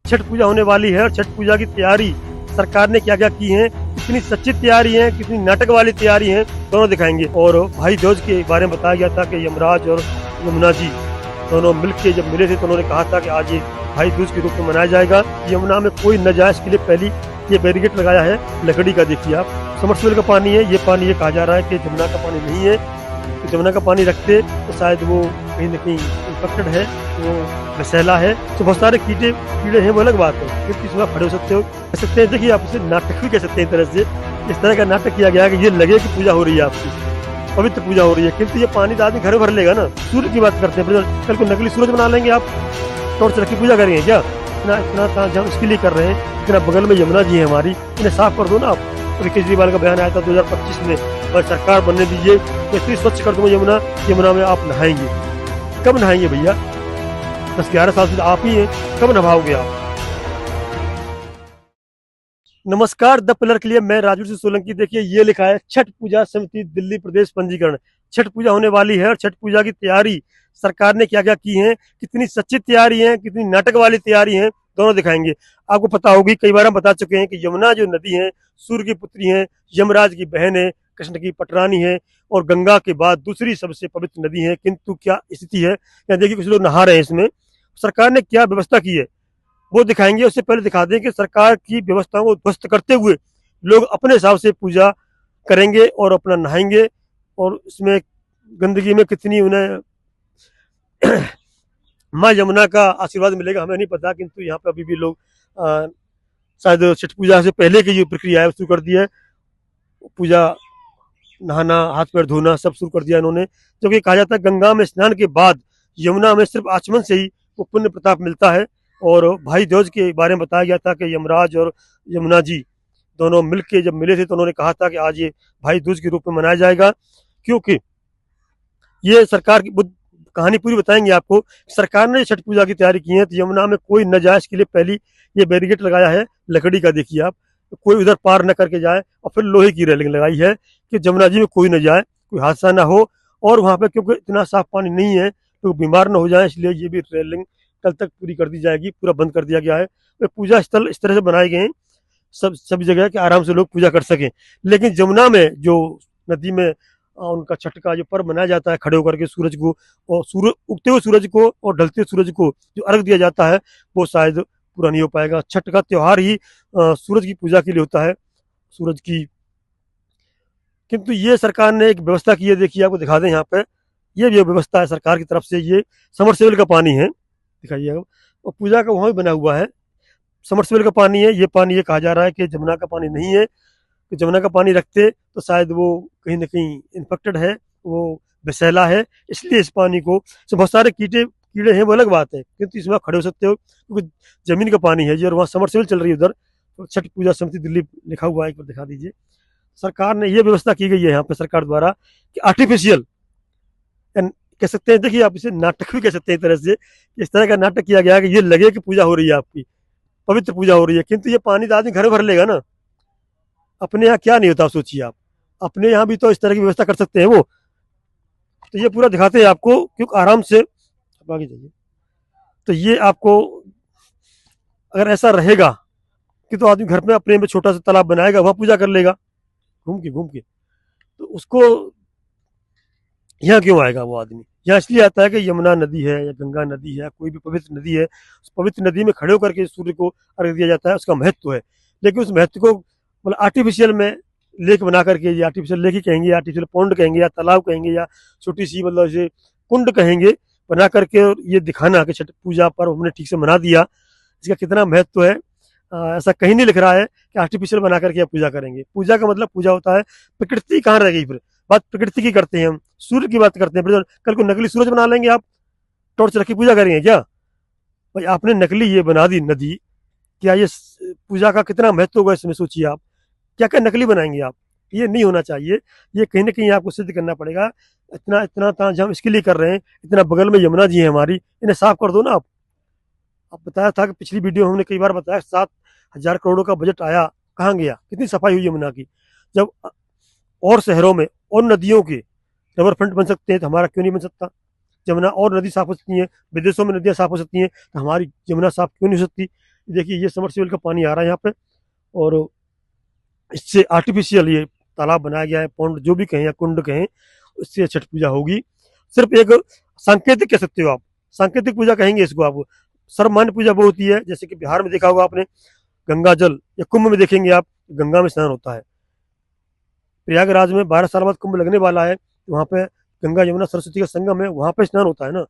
छठ पूजा होने वाली है और छठ पूजा की तैयारी सरकार ने क्या क्या की है, कितनी सच्ची तैयारी है, कितनी नाटक वाली तैयारी है, दोनों दिखाएंगे। और भाई दूज के बारे में बताया गया था कि यमराज और यमुना जी दोनों मिलके जब मिले थे तो उन्होंने कहा था कि आज ये भाई दूज के रूप में मनाया जाएगा। यमुना में कोई न जाए इसके लिए पहली ये बैरिकेड लगाया है लकड़ी का। देखिए आप, समरसेबल का पानी है ये कहा जा रहा है कि जमुना का पानी नहीं है। तो जमुना का पानी रखते तो शायद वो कहीं न कहीं इन्फेक्टेड है, वो विषैला है, तो बहुत सारे कीड़े हैं, वो अलग बात है। क्योंकि इसमें खड़े हो सकते हो, कह सकते हैं। देखिए आप इसे नाटक भी कह सकते हैं एक तरह से। इस तरह का नाटक किया गया है कि ये लगे कि पूजा हो रही है, आपकी पवित्र पूजा हो रही है, किंतु ये पानी तो आदमी घर भर लेगा ना। सूर्य की बात करते हैं, कल को नकली सूरज बना लेंगे आप, टॉर्च रख के पूजा करेंगे क्या? इतना तामझाम इसके लिए कर रहे हैं। इतना बगल में यमुना जी है हमारी, इन्हें साफ कर दो ना आप। अभी केजरीवाल का बयान आया था 2025 में, और सरकार बनने दीजिए तो इतनी स्वच्छ कर दूंगा यमुना में आप नहाएंगे। कब नहाएंगे भैया? 10-11 साल से आप ही हैं, कब नहाओगे आप? नमस्कार, द पिलर के लिए मैं राजू सिंह सोलंकी। देखिए ये लिखा है छठ पूजा समिति दिल्ली प्रदेश पंजीकरण। छठ पूजा होने वाली है और छठ पूजा की तैयारी सरकार ने क्या क्या की है, कितनी सच्ची तैयारी है, कितनी नाटक वाली तैयारी है, दोनों दिखाएंगे। आपको पता होगी, कई बार हम बता चुके हैं कि यमुना जो नदी है सूर्य की पुत्री है, यमराज की बहन है, कृष्ण की पटरानी है और गंगा के बाद दूसरी सबसे पवित्र नदी है। किंतु क्या स्थिति है, या देखिए कुछ लोग नहा रहे हैं इसमें। सरकार ने क्या व्यवस्था की है वो दिखाएंगे। उससे पहले दिखा दें कि सरकार की व्यवस्थाओं को ध्वस्त करते हुए लोग अपने हिसाब से पूजा करेंगे और अपना नहाएंगे, और इसमें गंदगी में कितनी उन्हें माँ यमुना का आशीर्वाद मिलेगा हमें नहीं पता। किंतु यहाँ पे अभी भी लोग शायद छठ पूजा से पहले की जो प्रक्रिया है शुरू कर दी है। पूजा, नहाना, हाथ पैर धोना सब शुरू कर दिया इन्होंने। क्योंकि कहा जाता है गंगा में स्नान के बाद यमुना में सिर्फ आचमन से ही वो पुण्य प्रताप मिलता है। और भाई दूज के बारे में बताया गया था कि यमराज और यमुना जी दोनों मिलके जब मिले थे तो उन्होंने कहा था कि आज ये भाई दूज के रूप में मनाया जाएगा। क्योंकि ये सरकार की कहानी पूरी बताएंगे आपको। सरकार ने छठ पूजा की तैयारी की है तो यमुना में कोई न जाए इसके लिए पहली ये बैरिकेड लगाया है लकड़ी का। देखिए आप, कोई उधर पार न करके जाए, और फिर लोहे की रेलिंग लगाई है कि जमुना जी में कोई न जाए, कोई हादसा ना हो। और वहाँ पे क्योंकि इतना साफ पानी नहीं है तो बीमार न हो जाए, इसलिए ये भी रेलिंग कल तक पूरी कर दी जाएगी, पूरा बंद कर दिया गया है। तो पूजा स्थल इस तरह से बनाए गए हैं सभी जगह कि आराम से लोग पूजा कर सकें। लेकिन जमुना में जो नदी में उनका छठ का जो पर्व मनाया जाता है, खड़े होकर के सूरज को, और उगते हुए सूरज को और ढलते हुए सूरज को जो अर्घ दिया जाता है, वो शायद पूरा नहीं हो पाएगा। छठ का त्योहार ही सूरज की पूजा के लिए होता है, सूरज की। किंतु ये सरकार ने एक व्यवस्था की है, देखिए आपको दिखा दें यहाँ पे। ये भी व्यवस्था है सरकार की तरफ से। ये समरसेबल का पानी है, दिखाइए। और पूजा का वहाँ भी बना हुआ है, समरसेबल का पानी है ये कहा जा रहा है कि जमुना का पानी नहीं है। तो जमुना का पानी रखते तो शायद वो कहीं न कहीं इन्फेक्टेड है, वो विषैला है, इसलिए इस पानी को से बहुत सारे कीड़े हैं, वो अलग बात है। किंतु इसमें आप खड़े हो सकते हो क्योंकि जमीन का पानी है जी, और वहाँ समरसेबल चल रही है उधर। तो छठ पूजा समिति दिल्ली लिखा हुआ है, एक बार दिखा दीजिए। सरकार ने ये व्यवस्था की गई है यहाँ पे सरकार द्वारा कि आर्टिफिशियल कह सकते हैं। देखिए आप इसे नाटक भी कह सकते हैं एक तरह से। इस तरह का नाटक किया गया है कि ये लगे कि पूजा हो रही है, आपकी पवित्र पूजा हो रही है, किंतु ये पानी तो आदमी घर भर लेगा ना। अपने यहाँ क्या नहीं होता, सोचिए आप। अपने यहाँ भी तो इस तरह की व्यवस्था कर सकते हैं वो। तो ये पूरा दिखाते हैं आपको, क्योंकि आराम से आप आगे जाइए। तो ये आपको अगर ऐसा रहेगा कि तो आदमी घर में अपने में छोटा सा तालाब बनाएगा, वहां पूजा कर लेगा घूम के। तो उसको यहाँ क्यों आएगा वो आदमी? यहाँ इसलिए आता है कि यमुना नदी है या गंगा नदी है, कोई भी पवित्र नदी है, उस पवित्र नदी में खड़े होकर के सूर्य को अर्घ दिया जाता है, उसका महत्व है। लेकिन उस महत्व को मतलब आर्टिफिशियल में लेक बना करके, ये आर्टिफिशियल लेक ही कहेंगे, आर्टिफिशियल पॉन्ड कहेंगे, या तालाब कहेंगे, या छोटी सी मतलब इसे कुंड कहेंगे, बना करके ये दिखाना कि छठ पूजा पर हमने ठीक से मना दिया, इसका कितना महत्व है। ऐसा कहीं नहीं लिख रहा है कि आर्टिफिशियल बना करके आप पूजा करेंगे। पूजा का मतलब पूजा होता है। प्रकृति कहाँ रह गई फिर? बात प्रकृति की करते हैं हम, सूर्य की बात करते हैं। फिर कल को नकली सूरज बना लेंगे आप, टॉर्च रख के पूजा करेंगे क्या? भाई आपने नकली ये बना दी नदी, क्या ये पूजा का कितना महत्व होगा इसमें सोचिए आप। क्या क्या नकली बनाएंगे आप? ये नहीं होना चाहिए। ये कहीं ना कहीं आपको सिद्ध करना पड़ेगा। इतना इतना तामझाम इसके लिए कर रहे हैं, इतना बगल में यमुना जी है हमारी, इन्हें साफ कर दो ना आप। बताया था कि पिछली वीडियो हमने कई बार बताया, 7,000 करोड़ का बजट आया, कहाँ गया? कितनी सफाई हुई यमुना की? जब और शहरों में और नदियों के रिवर फ्रंट बन सकते हैं तो हमारा क्यों नहीं बन सकता? जमुना और नदी साफ हो सकती है, विदेशों में नदियाँ साफ हो सकती हैं तो हमारी यमुना साफ क्यों नहीं हो सकती? देखिए ये समरसेबल का पानी आ रहा है यहाँ पे, और इससे आर्टिफिशियल ये तालाब बनाया गया है, पौंड जो भी कहें या कुंड कहें, इससे छठ पूजा होगी। सिर्फ एक सांकेतिक कह सकते हो आप, सांकेतिक पूजा कहेंगे इसको आप। सर्वमान्य पूजा वो होती है, जैसे कि बिहार में देखा होगा आपने, गंगा जल या कुंभ में देखेंगे आप, गंगा में स्नान होता है। प्रयागराज में 12 साल बाद कुंभ लगने वाला है, तो वहाँ पे गंगा यमुना सरस्वती का संगम है, वहाँ पे स्नान होता है ना।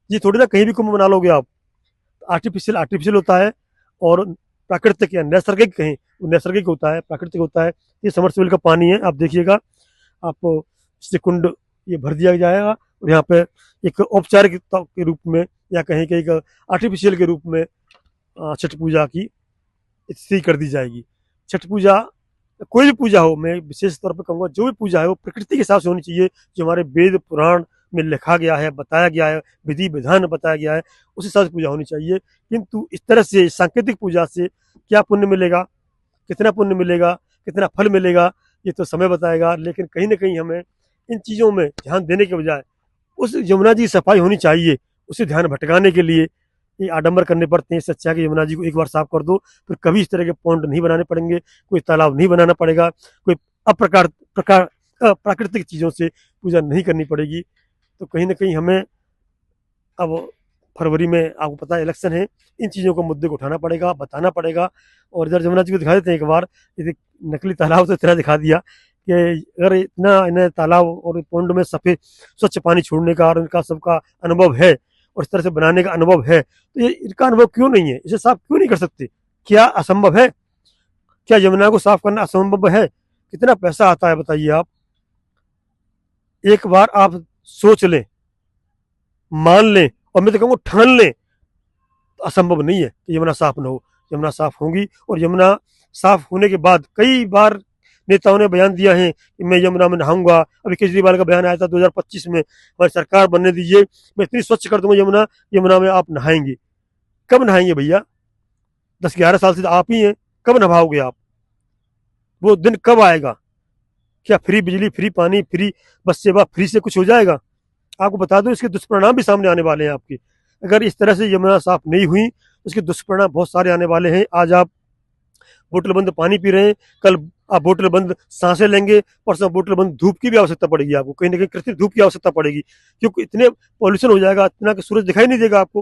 ये थोड़ी ना कहीं भी कुंभ बना लोगे आप। आर्टिफिशियल आर्टिफिशियल होता है, और प्राकृतिक या नैसर्गिक कहें, वो नैसर्गिक होता है, प्राकृतिक होता है। ये समरसेबल का पानी है, आप देखिएगा, आप इससे कुंड ये भर दिया जाएगा, और यहाँ पे एक औपचारिक के रूप में या कहीं कहीं का आर्टिफिशियल के रूप में छठ पूजा की स्थिति कर दी जाएगी। छठ पूजा कोई भी पूजा हो, मैं विशेष तौर पर कहूँगा, जो भी पूजा है वो प्रकृति के हिसाब से होनी चाहिए, जो हमारे वेद पुराण में लिखा गया है, बताया गया है, विधि विधान बताया गया है, उस हिसाब से पूजा होनी चाहिए। किंतु इस तरह से सांकेतिक पूजा से क्या पुण्य मिलेगा, कितना पुण्य मिलेगा, कितना फल मिलेगा, ये तो समय बताएगा। लेकिन कहीं ना कहीं हमें इन चीज़ों में ध्यान देने के बजाय उस यमुना जी की सफाई होनी चाहिए, उसे ध्यान भटकाने के लिए ये आडंबर करने पड़ते हैं। इससे अच्छा है कि यमुना जी को एक बार साफ कर दो, फिर कभी इस तरह के पॉन्ड नहीं बनाने पड़ेंगे, कोई तालाब नहीं बनाना पड़ेगा, कोई अप्रकार प्रकार प्राकृतिक चीज़ों से पूजा नहीं करनी पड़ेगी। तो कहीं ना कहीं हमें अब फरवरी में आपको पता है इलेक्शन है, इन चीज़ों को मुद्दे को उठाना पड़ेगा, बताना पड़ेगा। और इधर यमुना जी को दिखा देते हैं एक बार, ये नकली तालाब तो इतना दिखा दिया कि अगर इतना इन्हें तालाब और पौंड में सफ़ेद स्वच्छ पानी छोड़ने का और इनका सबका अनुभव है, और इस तरह से बनाने का अनुभव है, तो ये इनका अनुभव क्यों नहीं है, इसे साफ क्यों नहीं कर सकते? क्या असंभव है? क्या यमुना को साफ करना असंभव है? कितना पैसा आता है बताइए आप। एक बार आप सोच लें, मान लें, और मैं तो कहूँगा ठान लें, तो असंभव नहीं है कि यमुना साफ न हो। यमुना साफ होगी, और यमुना साफ होने के बाद कई बार नेताओं ने बयान दिया है कि मैं यमुना में नहाऊंगा। अभी केजरीवाल का बयान आया था 2025 में, हमारी सरकार बनने दीजिए, मैं इतनी स्वच्छ कर दूंगा यमुना, यमुना में आप नहाएंगे। कब नहाएंगे भैया? 10-11 साल से तो आप ही हैं, कब नहाओगे आप? वो दिन कब आएगा? क्या फ्री बिजली, फ्री पानी, फ्री बस सेवा, फ्री से कुछ हो जाएगा? आपको बता दूं, इसके दुष्परिणाम भी सामने आने वाले हैं आपके। अगर इस तरह से यमुना साफ नहीं हुई, तो इसके दुष्परिणाम बहुत सारे आने वाले हैं। आज आप बोतल बंद पानी पी रहे हैं, कल आप बोतल बंद सांसें लेंगे, परसों बोतल बंद धूप की भी आवश्यकता पड़ेगी आपको, कहीं ना कहीं कृत्रिम धूप की आवश्यकता पड़ेगी, क्योंकि इतने पॉल्यूशन हो जाएगा, इतना कि सूरज दिखाई नहीं देगा आपको,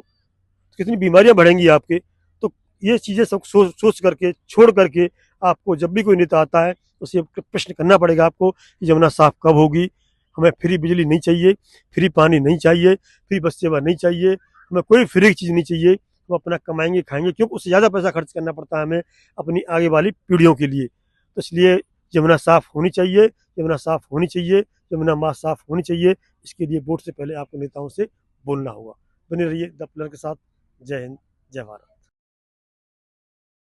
कितनी बीमारियां बढ़ेंगी आपके। तो ये चीज़ें सब सोच करके, छोड़ करके, आपको जब भी कोई नेता आता है, उसे प्रश्न करना पड़ेगा आपको कि यमुना साफ कब होगी। हमें फ्री बिजली नहीं चाहिए, फ्री पानी नहीं चाहिए, फ्री बस सेवा नहीं चाहिए, हमें कोई फ्री की चीज़ नहीं चाहिए। हम अपना कमाएंगे खाएंगे, क्योंकि उससे ज़्यादा पैसा खर्च करना पड़ता है हमें अपनी आगे वाली पीढ़ियों के लिए। तो इसलिए यमुना साफ होनी चाहिए, यमुना साफ होनी चाहिए, यमुना माँ साफ होनी चाहिए। इसके लिए वोट से पहले आपको नेताओं से बोलना होगा। बने रहिए द पिलर के साथ। जय हिंद, जय भारत।